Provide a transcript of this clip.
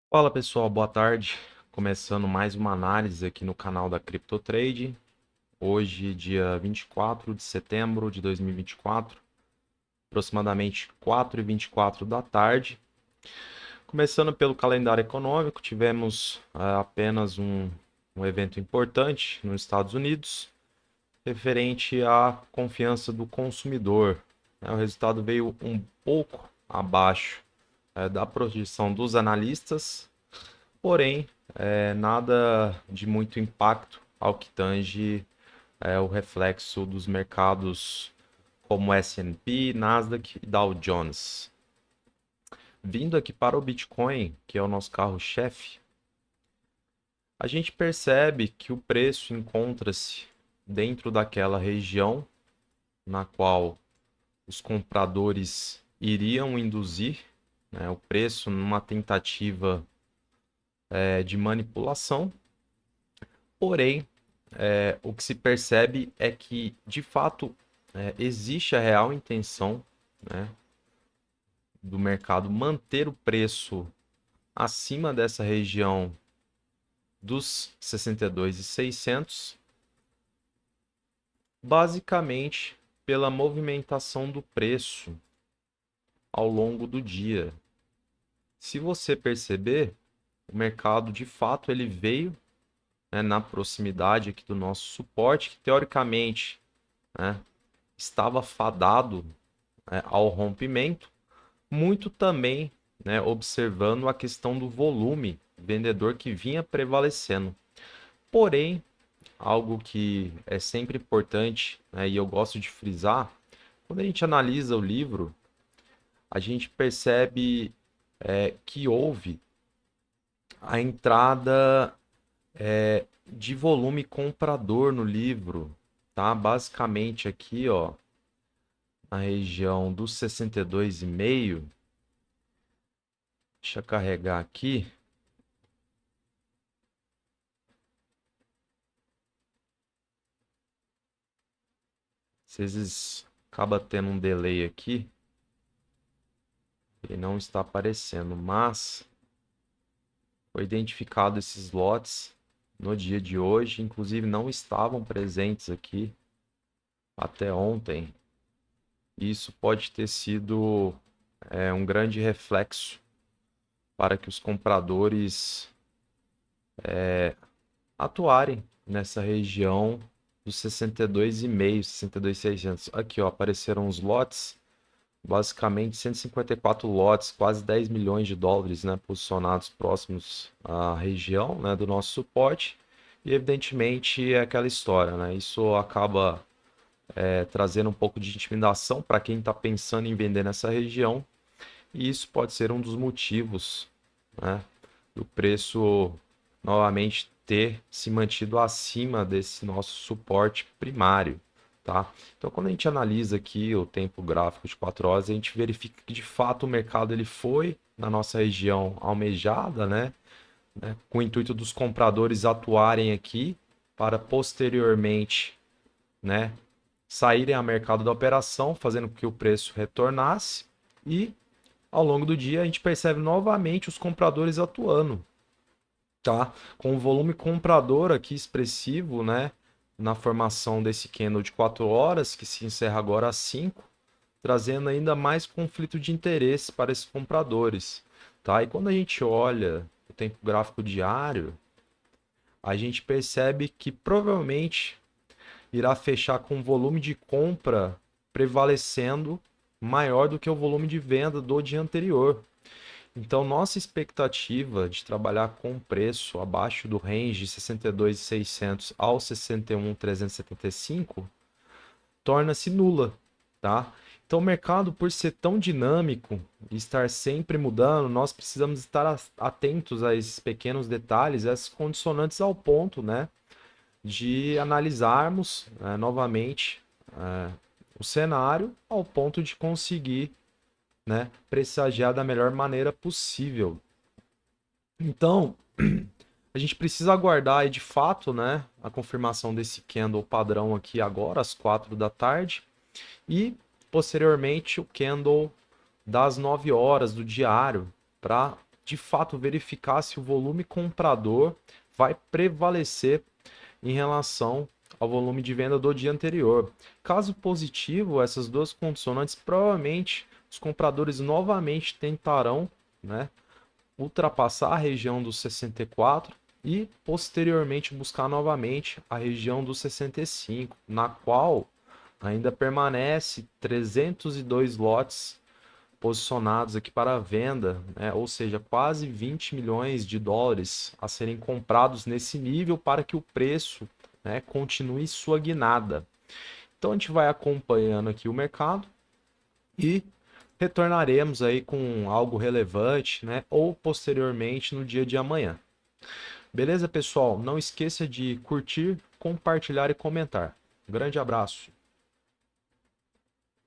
Fala pessoal, boa tarde. Começando mais uma análise aqui no canal da CryptoTrade. Hoje, dia 24 de setembro de 2024, aproximadamente 4h24 da tarde. Começando pelo calendário econômico, tivemos apenas um evento importante nos Estados Unidos, referente à confiança do consumidor. O resultado veio um pouco abaixo da projeção dos analistas. Porém, nada de muito impacto ao que tange o reflexo dos mercados como S&P, Nasdaq e Dow Jones. Vindo aqui para o Bitcoin, que é o nosso carro-chefe, a gente percebe que o preço encontra-se dentro daquela região na qual os compradores iriam induzir, né, o preço numa tentativa de manipulação. Porém, o que se percebe é que, de fato, existe a real intenção, né, do mercado manter o preço acima dessa região dos 62.600, basicamente pela movimentação do preço ao longo do dia. Se você perceber, o mercado de fato ele veio, né, na proximidade aqui do nosso suporte, que teoricamente, né, estava fadado ao rompimento, muito também, né, observando a questão do volume vendedor que vinha prevalecendo. Porém, algo que é sempre importante, né, e eu gosto de frisar, quando a gente analisa o livro, a gente percebe que houve a entrada de volume comprador no livro, tá? Basicamente aqui, ó, na região dos 62,5. Deixa eu carregar aqui. Às vezes acaba tendo um delay aqui. Ele não está aparecendo, mas foi identificado esses lotes no dia de hoje. Inclusive não estavam presentes aqui até ontem. Isso pode ter sido um grande reflexo para que os compradores atuarem nessa região dos 62,5, 62.600. Aqui, ó, apareceram os lotes, basicamente 154 lotes, quase 10 milhões de dólares, né, posicionados próximos à região, né, do nosso suporte. E evidentemente é aquela história, né? Isso acaba trazendo um pouco de intimidação para quem está pensando em vender nessa região. E isso pode ser um dos motivos, né, do preço novamente ter se mantido acima desse nosso suporte primário, tá? Então, quando a gente analisa aqui o tempo gráfico de 4 horas, a gente verifica que de fato o mercado ele foi na nossa região almejada, né? Com o intuito dos compradores atuarem aqui para posteriormente, né, saírem ao mercado da operação, fazendo com que o preço retornasse e ao longo do dia a gente percebe novamente os compradores atuando, tá? Com o volume comprador aqui expressivo, né? Na formação desse candle de 4 horas, que se encerra agora às 5, trazendo ainda mais conflito de interesse para esses compradores, tá? E quando a gente olha o tempo gráfico diário, a gente percebe que provavelmente irá fechar com volume de compra prevalecendo maior do que o volume de venda do dia anterior. Então, nossa expectativa de trabalhar com preço abaixo do range de 62.600 ao 61.375 torna-se nula, tá? Então, o mercado, por ser tão dinâmico e estar sempre mudando, nós precisamos estar atentos a esses pequenos detalhes, essas condicionantes ao ponto, né, de analisarmos novamente o cenário ao ponto de conseguir, né, pressagiar da melhor maneira possível. Então, a gente precisa aguardar aí de fato, né, a confirmação desse candle padrão aqui agora às 4 da tarde e posteriormente o candle das 9 horas do diário para de fato verificar se o volume comprador vai prevalecer em relação ao volume de venda do dia anterior. Caso positivo, essas duas condicionantes, provavelmente os compradores novamente tentarão, né, ultrapassar a região dos 64 e posteriormente buscar novamente a região dos 65, na qual ainda permanece 302 lotes posicionados aqui para venda, né? Ou seja, quase 20 milhões de dólares a serem comprados nesse nível para que o preço, né, continue sua guinada. Então a gente vai acompanhando aqui o mercado e retornaremos aí com algo relevante, né, ou posteriormente no dia de amanhã. Beleza, pessoal? Não esqueça de curtir, compartilhar e comentar. Um grande abraço.